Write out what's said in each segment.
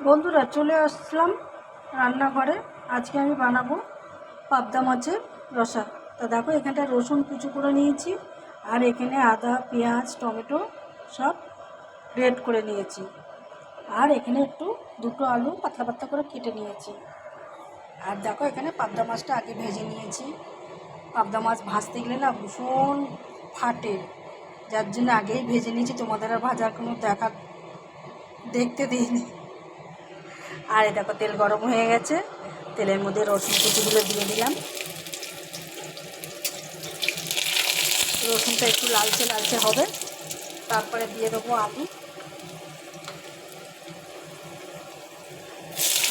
বন্ধুরা চলে আসলাম রান্নাঘরে। আজকে আমি বানাবো পাবদা মাছের রসা। তো দেখো এখানটা রসুন কুচি করে নিয়েছি, আর এখানে আদা পেঁয়াজ টমেটো সব গ্রেট করে নিয়েছি, আর এখানে দুটো আলু পাতলা পাতলা করে কেটে নিয়েছি। আর দেখো এখানে পাবদা মাছটা আগে ভেজে নিয়েছি। পাবদা মাছ ভাজতে গেলে না ভীষণ ফাটে, যার জন্য আগেই ভেজে নিয়েছি। তোমাদের আর ভাজার কোনো দেখতে দিইনি। আর এই দেখো তেল গরম হয়ে গেছে, তেলের মধ্যে রসুন কুচিগুলো দিয়ে দিলাম। রসুনটা একটু লালচে লালচে হবে, তারপরে দিয়ে দেবো আলু।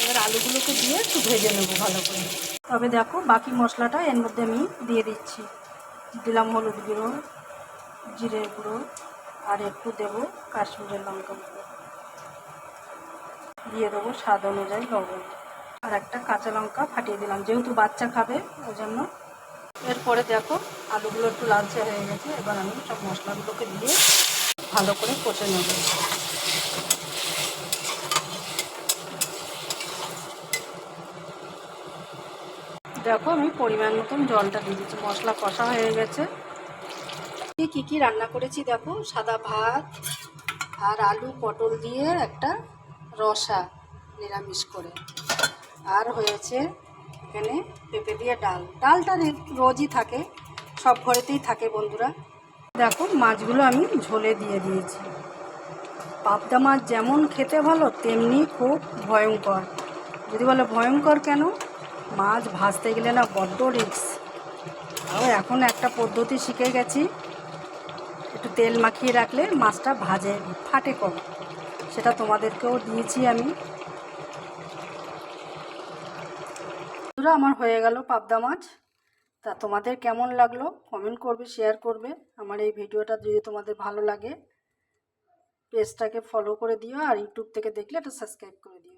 এবার আলুগুলোকে দিয়ে একটু ভেজে নেবো ভালো করে। তবে দেখো বাকি মশলাটা এর মধ্যে আমি দিয়ে দিচ্ছি। দিলাম হলুদ গুঁড়ো, জিরে গুঁড়ো, আর একটু দেবো কাশ্মীরের লঙ্কা গুঁড়ো, দিয়ে দেবো স্বাদ অনুযায়ী লবণ, আর একটা কাঁচা লঙ্কা ফাটিয়ে দিলাম, যেহেতু বাচ্চা খাবে ওই জন্য। এরপরে দেখো আলুগুলো একটু লালচে হয়ে গেছে, এবার আমি সব মশলাগুলোকে দিয়ে ভালো করে কষে নেব। দেখো আমি পরিমাণ মতন জলটা দিয়ে দিচ্ছি, মশলা কষা হয়ে গেছে। কী রান্না করেছি দেখো, সাদা ভাত আর আলু পটল দিয়ে একটা রসা নিরামিষ করে, আর হয়েছে এখানে পেঁপে দিয়ে ডালটা রোজই থাকে, সব ঘরেতেই থাকে বন্ধুরা। দেখো মাছগুলো আমি ঝোলে দিয়ে দিয়েছি। পাবদা মাছ যেমন খেতে ভালো তেমনি খুব ভয়ঙ্কর। যদি বলে ভয়ঙ্কর কেন, মাছ ভাজতে গেলে না বড্ড রিস্ক। আর এখন একটা পদ্ধতি শিখে গেছি, একটু তেল মাখিয়ে রাখলে মাছটা ফাটে কম। সেটা তোমাদেরকেও দিয়েছি আমি। আমার হয়ে গেল পাবদা মাছ। তা তোমাদের কেমন লাগলো কমেন্ট করবে, শেয়ার করবে। আমার এই ভিডিওটা যদি তোমাদের ভালো লাগে পেজটাকে ফলো করে দিও, আর ইউটিউব থেকে দেখলে এটা সাবস্ক্রাইব করে দিও।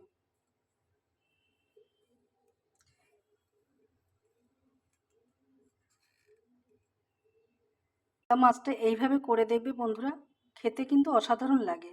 মাছটা এইভাবে করে দেখবে বন্ধুরা, খেতে কিন্তু অসাধারণ লাগে।